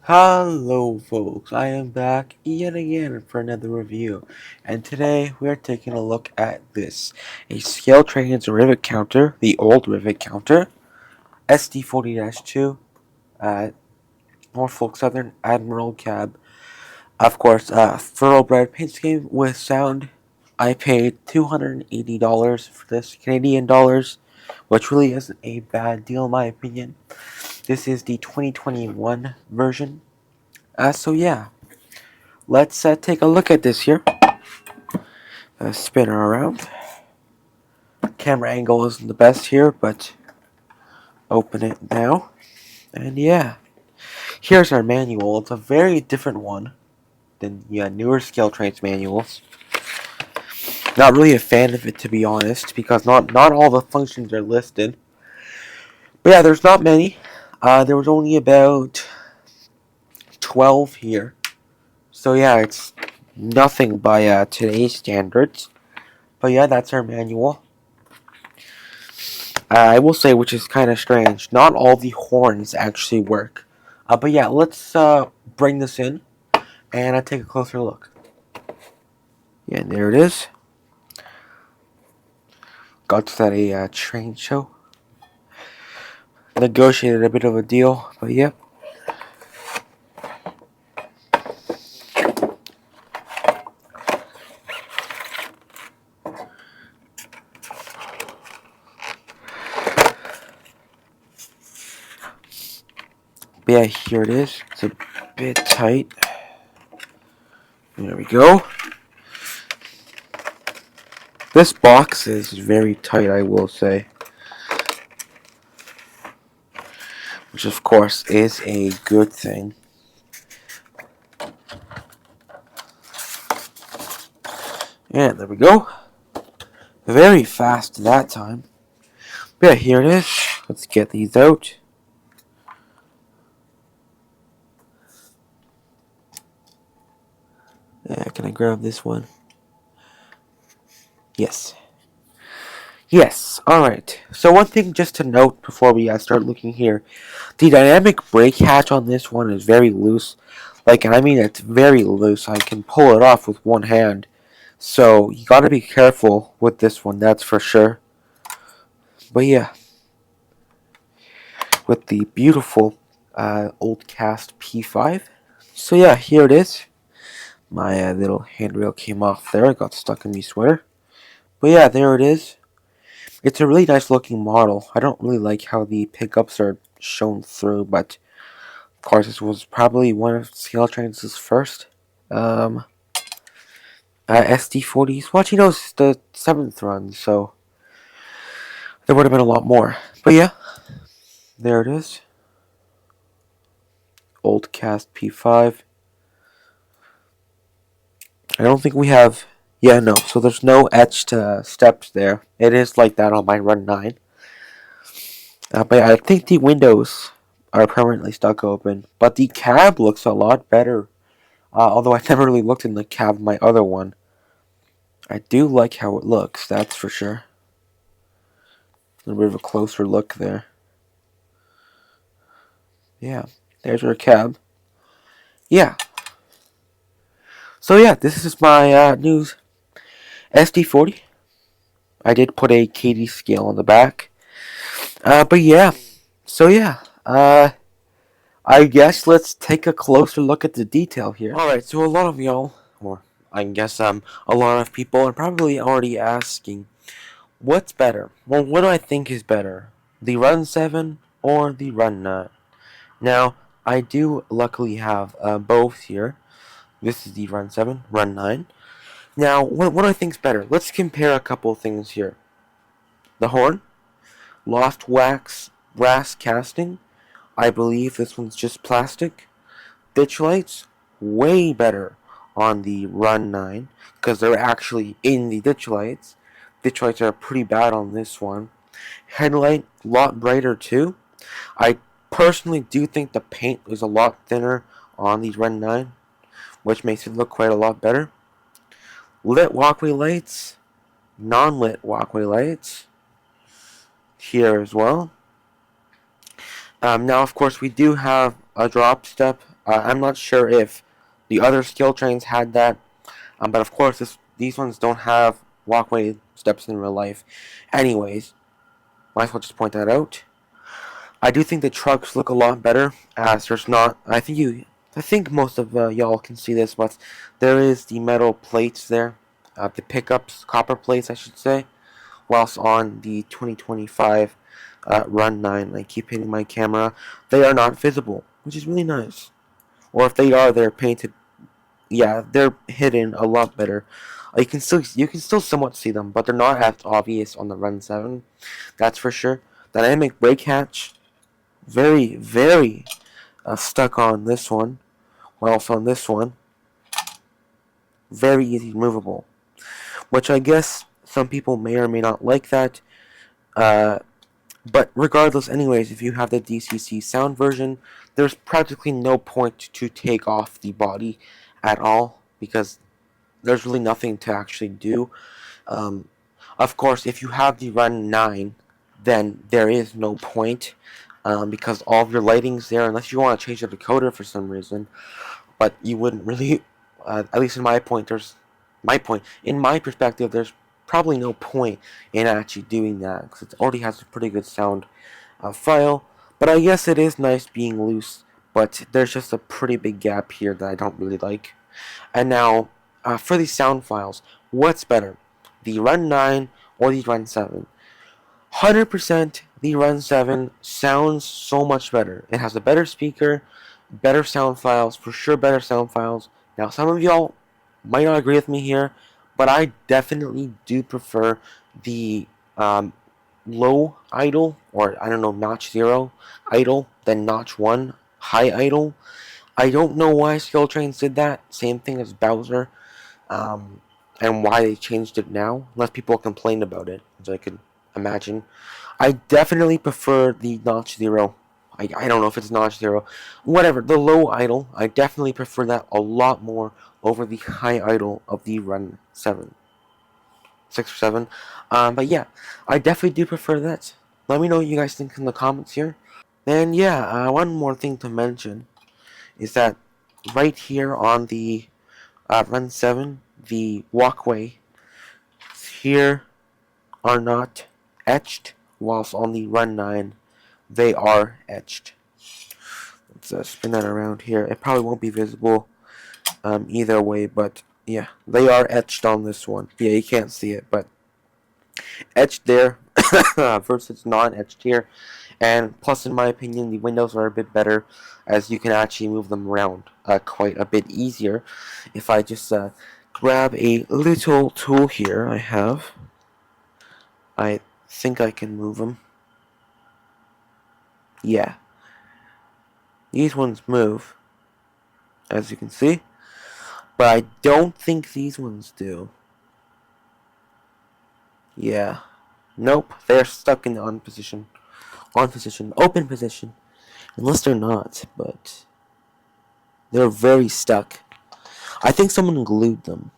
Hello folks, I am back yet again for another review, and today we are taking a look at this, a scale trains rivet counter, the old rivet counter, sd40-2, Norfolk Southern Admiral cab, of course, thoroughbred paint scheme with sound. I paid $280 for this, Canadian dollars, which really isn't a bad deal in my opinion. This is the 2021 version, so yeah. Let's take a look at this here. Spin her around. Camera angle isn't the best here, but open it now. And yeah, here's our manual. It's a very different one than newer scale trains manuals. Not really a fan of it, to be honest, because not all the functions are listed. But yeah, there's not many. There was only about 12 here. So yeah, it's nothing by today's standards. But yeah, that's our manual. I will say, which is kind of strange, not all the horns actually work. But yeah, let's bring this in and take a closer look. Yeah, there it is. Got to that a train show. Negotiated a bit of a deal, but yeah. But yeah, here it is. It's a bit tight. There we go. This box is very tight, I will say. Which, of course, is a good thing. And there we go. Very fast that time. But yeah, here it is. Let's get these out. Can I grab this one? Yes. Yes, alright. So one thing just to note before we start looking here. The dynamic brake hatch on this one is very loose. And I mean it's very loose. I can pull it off with one hand. So you gotta be careful with this one, that's for sure. But yeah. With the beautiful old cast P5. So yeah, here it is. My little handrail came off there. It got stuck in my sweater. But yeah, there it is. It's a really nice looking model. I don't really like how the pickups are shown through, but of course this was probably one of scale trains' first. SD40s. Well, it's the 7th run, so there would have been a lot more. But yeah, there it is. Old cast P5. I don't think we have... Yeah, no. So there's no etched steps there. It is like that on my Run 9. But I think the windows are permanently stuck open. But the cab looks a lot better. Although I never really looked in the cab of my other one. I do like how it looks, that's for sure. A little bit of a closer look there. Yeah, there's our cab. Yeah. So yeah, this is my new SD40. I did put a KD scale on the back. But yeah. So yeah. I guess let's take a closer look at the detail here. Alright, so a lot of y'all, or I guess a lot of people are probably already asking, what's better? Well, what do I think is better? The Run 7 or the Run 9? Now, I do luckily have both here. This is the Run 7, Run 9. Now, what do I think is better? Let's compare a couple of things here. The horn, loft wax brass casting. I believe this one's just plastic. Ditch lights, way better on the Run 9, because they're actually in the ditch lights. Ditch lights are pretty bad on this one. Headlight, a lot brighter too. I personally do think the paint is a lot thinner on the Run 9, which makes it look quite a lot better. Lit walkway lights, non-lit walkway lights here as well. Now, of course, we do have a drop step I'm not sure if the other skill trains had that, but of course these ones don't have walkway steps in real life. Anyways, might as well just point that out. I do think the trucks look a lot better, as there's not. I think most of y'all can see this, but there is the metal plates there, the pickups, copper plates, I should say. Whilst on the 2025 Run 9, I keep hitting my camera, they are not visible, which is really nice. Or if they are, they're painted. Yeah, they're hidden a lot better. You can still somewhat see them, but they're not as obvious on the Run 7. That's for sure. Dynamic brake hatch, very, very stuck on this one. Whilst on this one, very easy removable. Which I guess some people may or may not like that. Uh, but regardless, anyways, if you have the DCC sound version, there's practically no point to take off the body at all because there's really nothing to actually do. Um, of course, if you have the Run 9, then there is no point because all of your lighting's there unless you want to change the decoder for some reason. But you wouldn't really, at least in in my perspective, there's probably no point in actually doing that because it already has a pretty good sound file. But I guess it is nice being loose, but there's just a pretty big gap here that I don't really like. And now, for these sound files, what's better, the Run 9 or the Run 7? 100% the Run 7 sounds so much better. It has a better speaker, better sound files, for sure better sound files. Now, some of y'all might not agree with me here, but I definitely do prefer the low idle, or I don't know, notch 0 idle, than notch 1 high idle. I don't know why Skill Trains did that. Same thing as Bowser. Um, and why they changed it now. Unless people complained about it, as I could imagine. I definitely prefer the notch 0. I don't know if it's notch 0. Whatever, the low idle. I definitely prefer that a lot more over the high idle of the Run 7. 6 or 7. But yeah, I definitely do prefer that. Let me know what you guys think in the comments here. And yeah, one more thing to mention is that right here on the Run 7, the walkway here are not etched, whilst on the Run 9, they are etched. Let's spin that around here. It probably won't be visible either way, but yeah, they are etched on this one. Yeah, you can't see it, but etched there versus non-etched here. And plus, in my opinion, the windows are a bit better as you can actually move them around quite a bit easier. If I just grab a little tool here I think I can move them. Yeah. These ones move, as you can see. But I don't think these ones do. Yeah. Nope, they're stuck in the on position, open position. Unless they're not, but they're very stuck. I think someone glued them.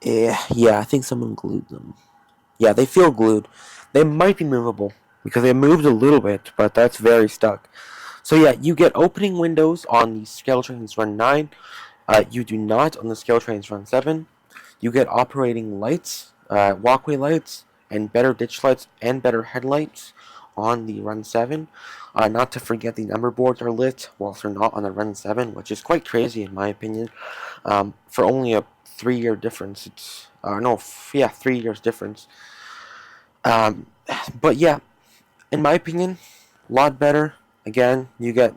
Yeah, I think someone glued them. Yeah, they feel glued. They might be movable because they moved a little bit, but that's very stuck. So yeah, you get opening windows on the Scale Trains Run 9. You do not on the Scale Trains Run 7. You get operating lights, walkway lights, and better ditch lights and better headlights on the Run 7. Not to forget the number boards are lit whilst they're not on the Run 7, which is quite crazy in my opinion. For only a 3-year difference, it's no, yeah, 3 years difference. Um, but yeah, in my opinion, a lot better. Again, you get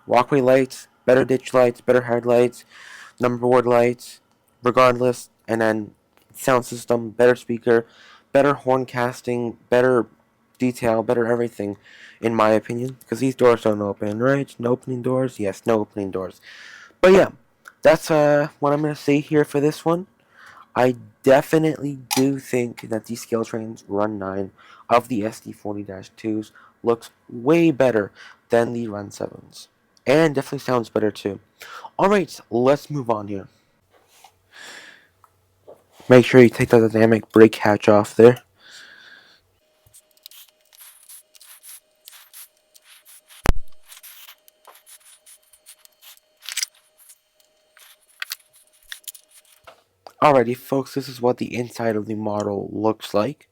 walkway lights, better ditch lights, better headlights, number board lights, regardless, and then sound system, better speaker, better horn casting, better detail, better everything, in my opinion. Because these doors don't open, right? No opening doors? Yes, no opening doors. But yeah, that's what I'm gonna say here for this one. I definitely do think that the Scale Trains Run 9 of the SD40-2s looks way better than the Run 7s. And definitely sounds better too. Alright, let's move on here. Make sure you take the dynamic brake hatch off there. Alrighty, folks, this is what the inside of the model looks like.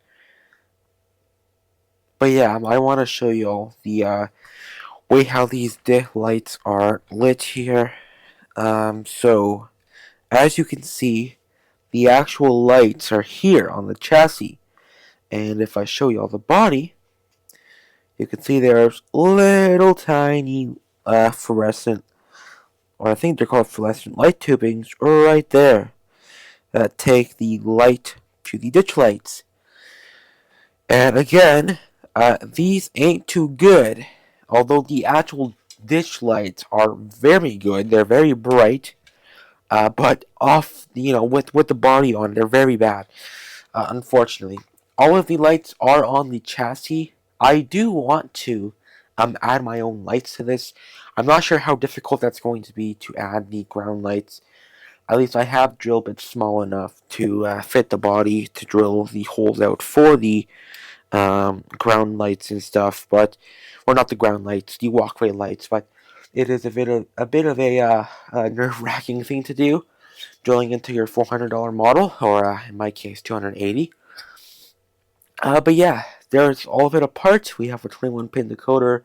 But yeah, I want to show you all the way how these lights are lit here. So, as you can see, the actual lights are here on the chassis. And if I show you all the body, you can see there's little tiny fluorescent, or I think they're called fluorescent light tubings, right there that take the light to the ditch lights. And again, these ain't too good, although the actual ditch lights are very good. They're very bright, but off, with the body on, they're very bad. Unfortunately, all of the lights are on the chassis. I do want to add my own lights to this. I'm not sure how difficult that's going to be to add the ground lights. At least I have drill bits small enough to fit the body to drill the holes out for the ground lights and stuff, but or not the ground lights, the walkway lights. But it is a bit of a nerve-wracking thing to do, drilling into your $400 model, or in my case, 280. But yeah, there's all of it apart. We have a 21-pin decoder,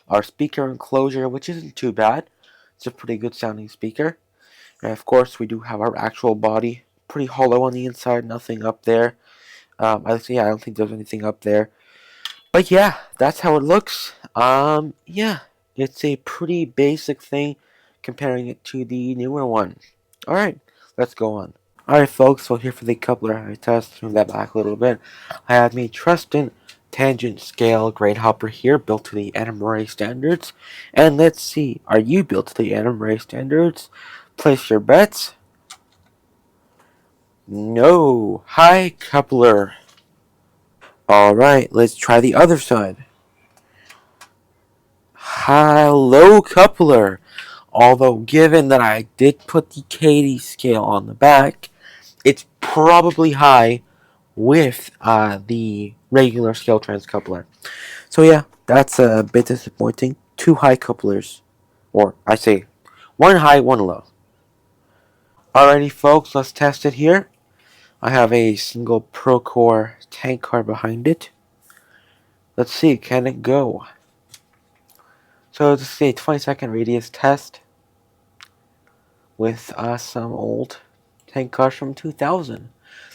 our speaker enclosure, which isn't too bad. It's a pretty good sounding speaker. And of course, we do have our actual body, pretty hollow on the inside, nothing up there. I don't think there's anything up there. But yeah, that's how it looks. Yeah, it's a pretty basic thing comparing it to the newer one. Alright, let's go on. Alright folks, so here for the coupler I test. Move that back a little bit. I have my Trustin tangent scale grain hopper here, built to the Anna Murray standards. And let's see, are you built to the Anna Murray standards? Place your bets. No. High coupler. Alright, let's try the other side. Hello, coupler. Although, given that I did put the KD scale on the back, it's probably high with the regular scale trans coupler. So yeah, that's a bit disappointing. Two high couplers, or I say, one high, one low. Alrighty, folks, let's test it here. I have a single Procore tank car behind it. Let's see, can it go? So this is a 20-second radius test with some old tank cars from 2000.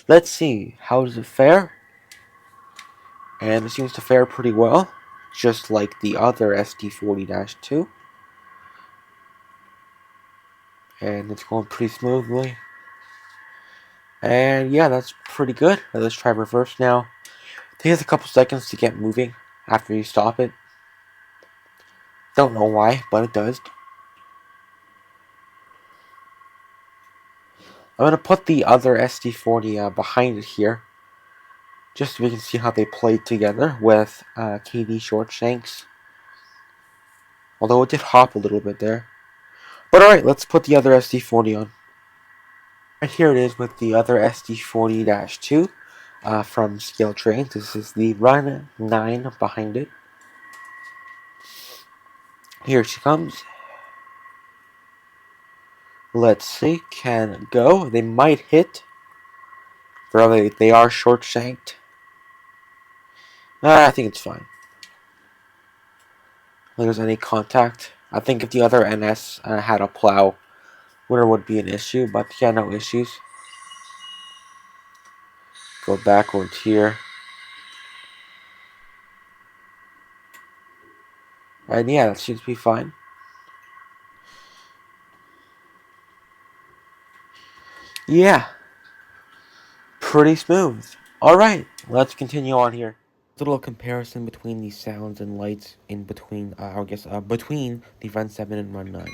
Let's see, how does it fare? And it seems to fare pretty well, just like the other sd40-2. And it's going pretty smoothly. And yeah, that's pretty good. Let's try reverse now. It takes a couple seconds to get moving after you stop it. Don't know why, but it does. I'm going to put the other SD40 behind it here, just so we can see how they played together with KD short shanks. Although it did hop a little bit there. But alright, let's put the other SD40 on. Right here it is with the other SD40-2 from Scale Train. This is the Run 9 behind it. Here she comes. Let's see, can it go? They might hit. They are short shanked. I think it's fine. If there's any contact. I think if the other NS had a plow, there would be an issue, but yeah, no issues. Go backwards here. And yeah, that seems to be fine. Yeah, pretty smooth. Alright, let's continue on here. Little comparison between the sounds and lights in between, between the Run 7 and Run 9.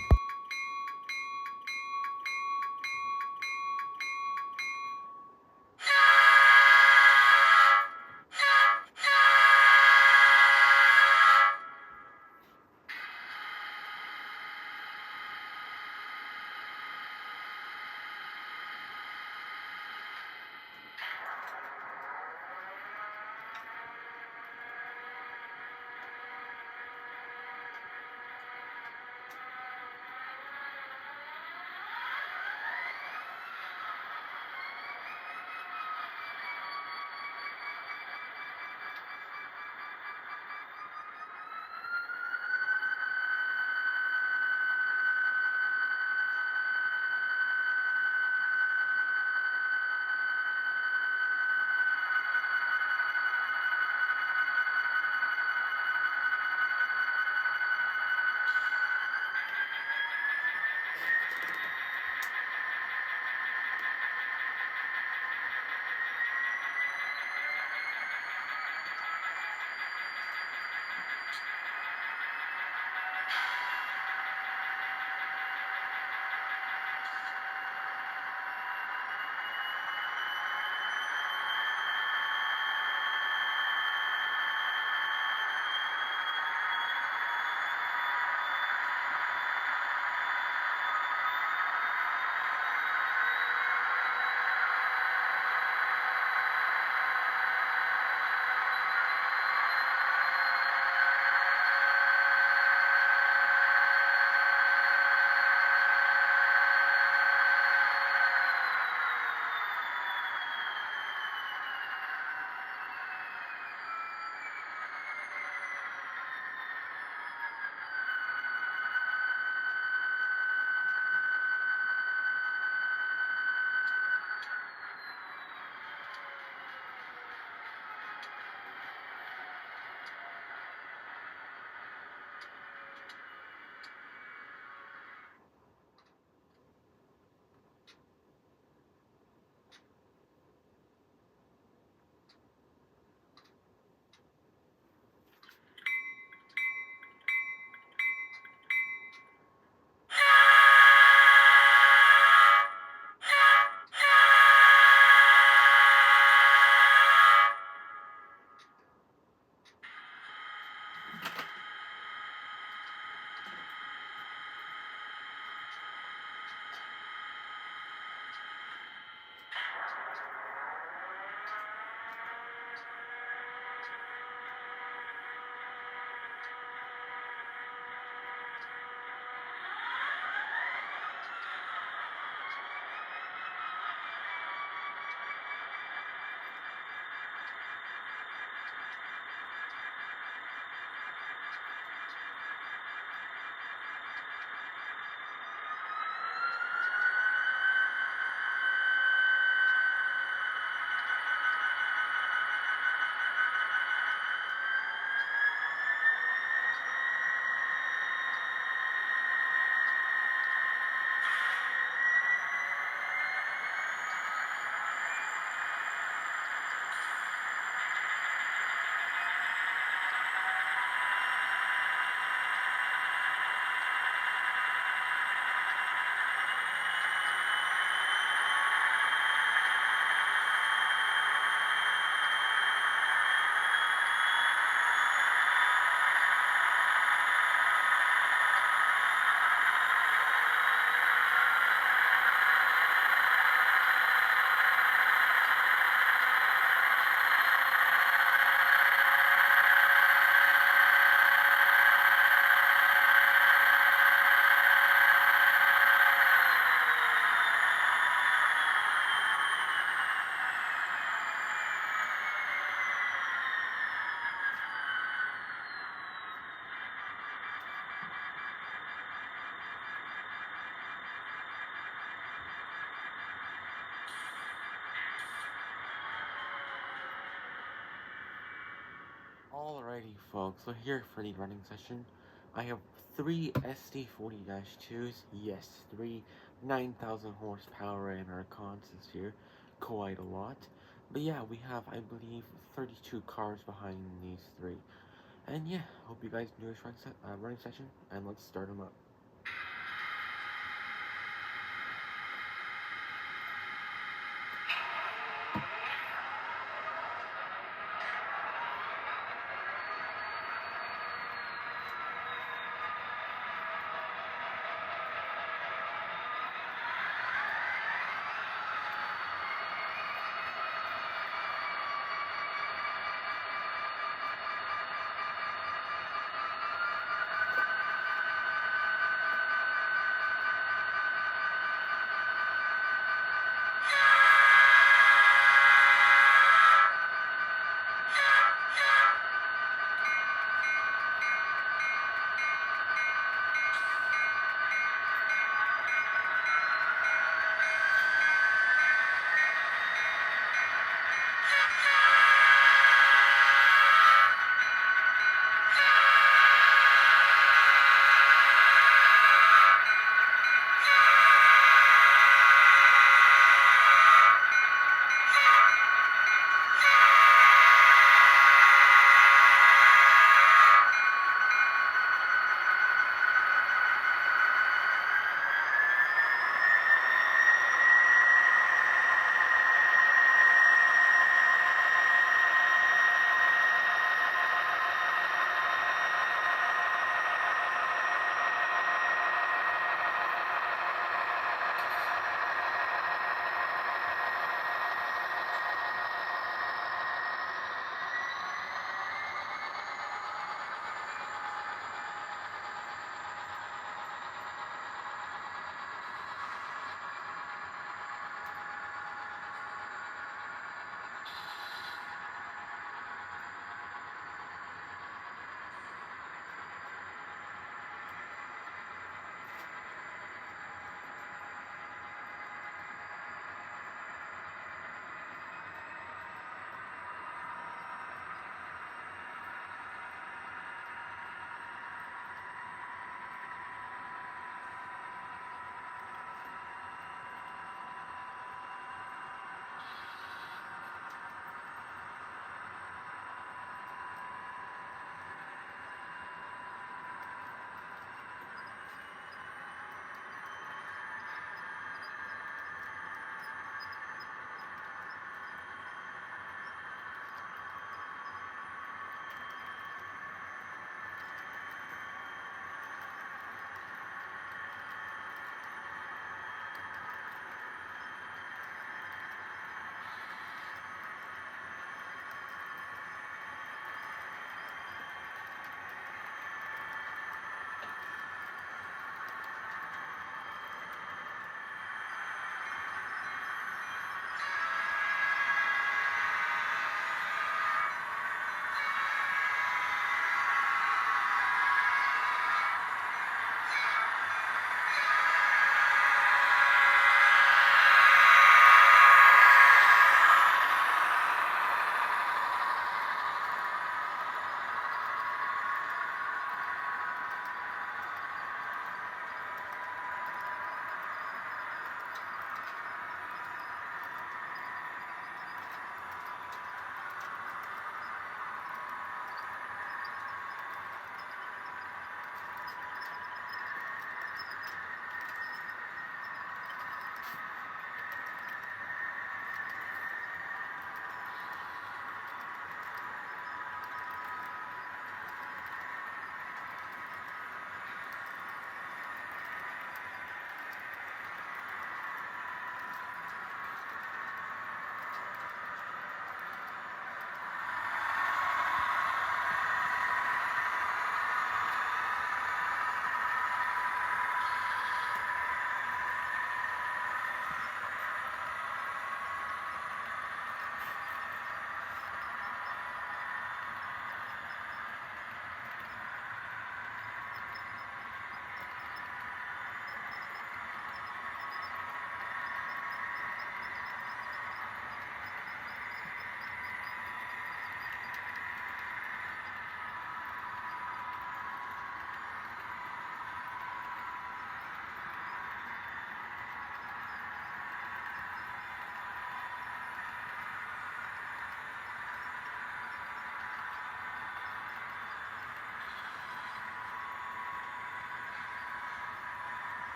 Alrighty folks, so here for the running session, I have 3 sd40-2s, yes, 3 9,000 horsepower and our constants here, quite a lot. But yeah, we have, I believe, 32 cars behind these 3. And yeah, hope you guys enjoy this running session, and let's start them up.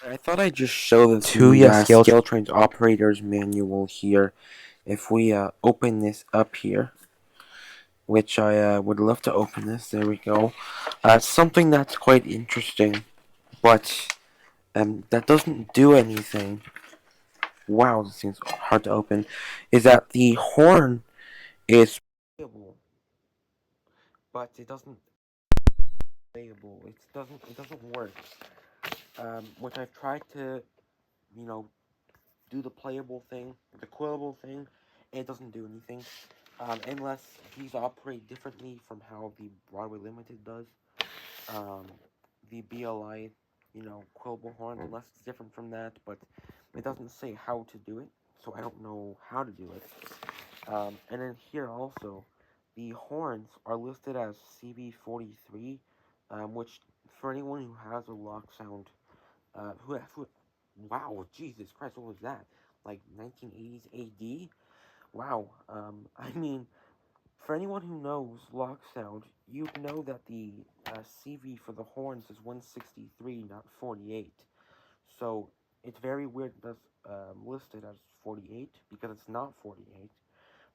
I thought I'd just show the scale trains operator's manual here. If we open this up here, which I would love to open this. There we go. Something that's quite interesting, but that doesn't do anything. Wow, this thing's hard to open. Is that the horn is playable, but it doesn't playable. It doesn't work. Which I've tried to, you know, do the playable thing, the quillable thing, and it doesn't do anything. Unless these operate differently from how the Broadway Limited does. Um, the BLI, quillable horn, unless it's different from that, but it doesn't say how to do it, so I don't know how to do it. And then here also, the horns are listed as CV43, which for anyone who has a loksound, wow, Jesus Christ, what was that? Like 1980s AD? Wow. I mean, for anyone who knows loksound, you know that the CV for the horns is 163, not 48. So it's very weird that's listed as 48 because it's not 48.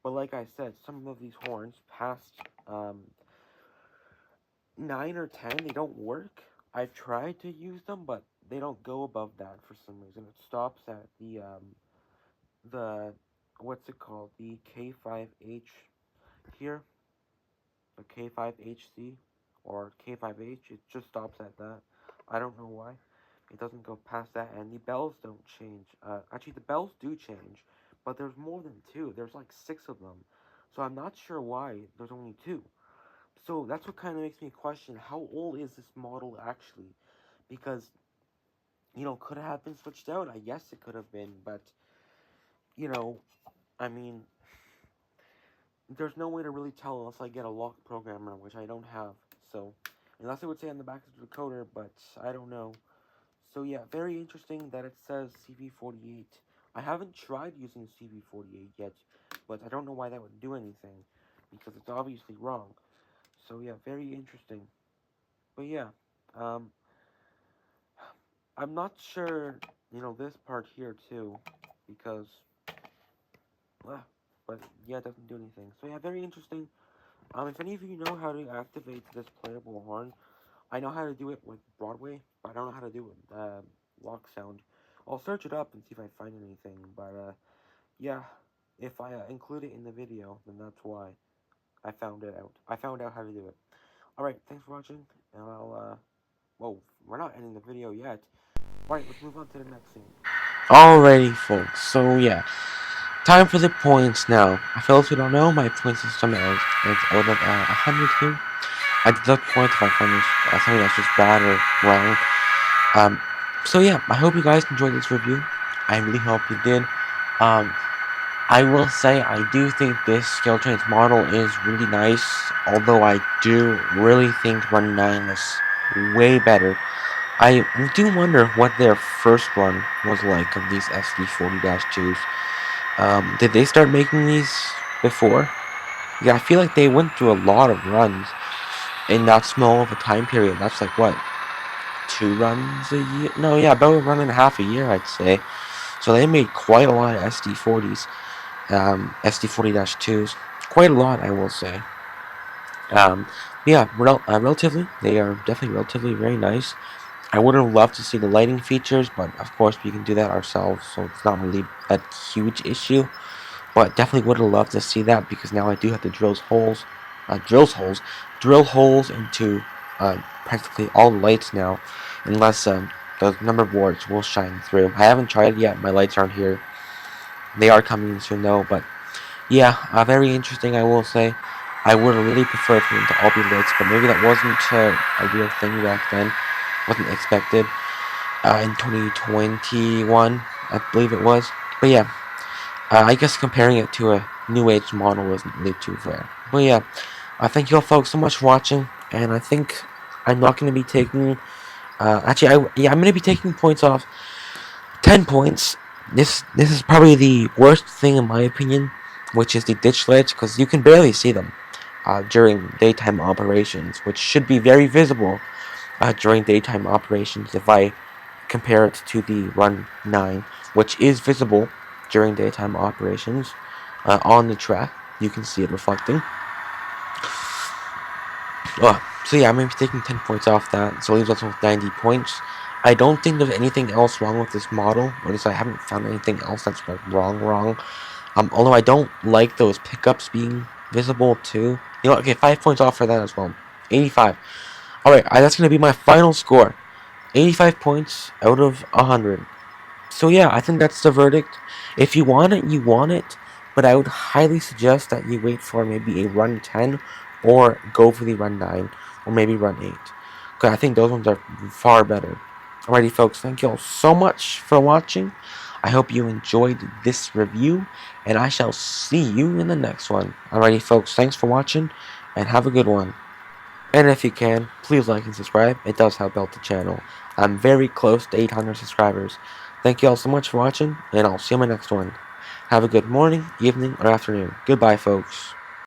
But like I said, some of these horns past 9 or 10, they don't work. I've tried to use them, but they don't go above that for some reason. It stops at the what's it called? The K5H here, the K5HC or K5H. It just stops at that. I don't know why. It doesn't go past that, and the bells don't change. Actually, the bells do change, but there's more than two. There's like 6 of them, so I'm not sure why there's only 2. So that's what kind of makes me question how old is this model actually, because could it have been switched out? I guess it could have been, but you know, I mean, there's no way to really tell unless I get a lock programmer, which I don't have. So, unless it would say on the back of the decoder, but I don't know. So yeah, very interesting that it says CV48. I haven't tried using CV48 yet, but I don't know why that would do anything, because it's obviously wrong. So yeah, very interesting. But yeah, um, I'm not sure, this part here too, because, but yeah, it doesn't do anything. So yeah, very interesting. If any of you know how to activate this playable horn, I know how to do it with Broadway, but I don't know how to do it with loksound. I'll search it up and see if I find anything, but yeah, if I include it in the video, then that's why I found it out. I found out how to do it. Alright, thanks for watching, and whoa, we're not ending the video yet. Alright, let's move on to the next scene. Alrighty, folks, so yeah, time for the points now. For those who don't know, my point system is ordered 100 here. I deduct points if I find something that's just bad or wrong. So yeah, I hope you guys enjoyed this review. I really hope you did. I will say I do think this scale trains model is really nice, although I do really think Run 9 is way better. I do wonder what their first run was like of these SD40-2s. Did they start making these before? Yeah, I feel like they went through a lot of runs in that small of a time period. That's like, what, 2 runs a year? No, yeah, about a run and a half a year, I'd say. So they made quite a lot of SD40s, SD40-2s. Quite a lot, I will say. Yeah, relatively, they are definitely relatively very nice. I would have loved to see the lighting features, but of course we can do that ourselves, so it's not really a huge issue. But definitely would have loved to see that, because now I do have to drill holes into practically all the lights now, unless the number boards will shine through. I haven't tried it yet. My lights aren't here. They are coming soon though, but yeah, very interesting, I will say. I would have really preferred for them to all be lights, but maybe that wasn't a real thing back then. Wasn't expected in 2021, I believe it was. But yeah, I guess comparing it to a new age model isn't really too fair. But yeah, thank you all folks so much for watching, and I think I'm not going to be taking, actually, I'm going to be taking points off. 10 points. This is probably the worst thing in my opinion, which is the ditch lights, because you can barely see them during daytime operations, which should be very visible during daytime operations if I compare it to the Run 9, which is visible during daytime operations on the track. You can see it reflecting. So yeah, I'm going to be taking 10 points off that, so it leaves us with 90 points. I don't think there's anything else wrong with this model, or at least I haven't found anything else that's like wrong. Although I don't like those pickups being visible too. You know, okay, 5 points off for that as well. 85. Alright, that's going to be my final score. 85 points out of 100. So yeah, I think that's the verdict. If you want it, you want it, but I would highly suggest that you wait for maybe a Run 10, or go for the Run 9, or maybe Run 8. Because I think those ones are far better. Alrighty folks, thank you all so much for watching. I hope you enjoyed this review, and I shall see you in the next one. Alrighty folks, thanks for watching, and have a good one. And if you can, please like and subscribe. It does help out the channel. I'm very close to 800 subscribers. Thank you all so much for watching, and I'll see you in my next one. Have a good morning, evening, or afternoon. Goodbye, folks.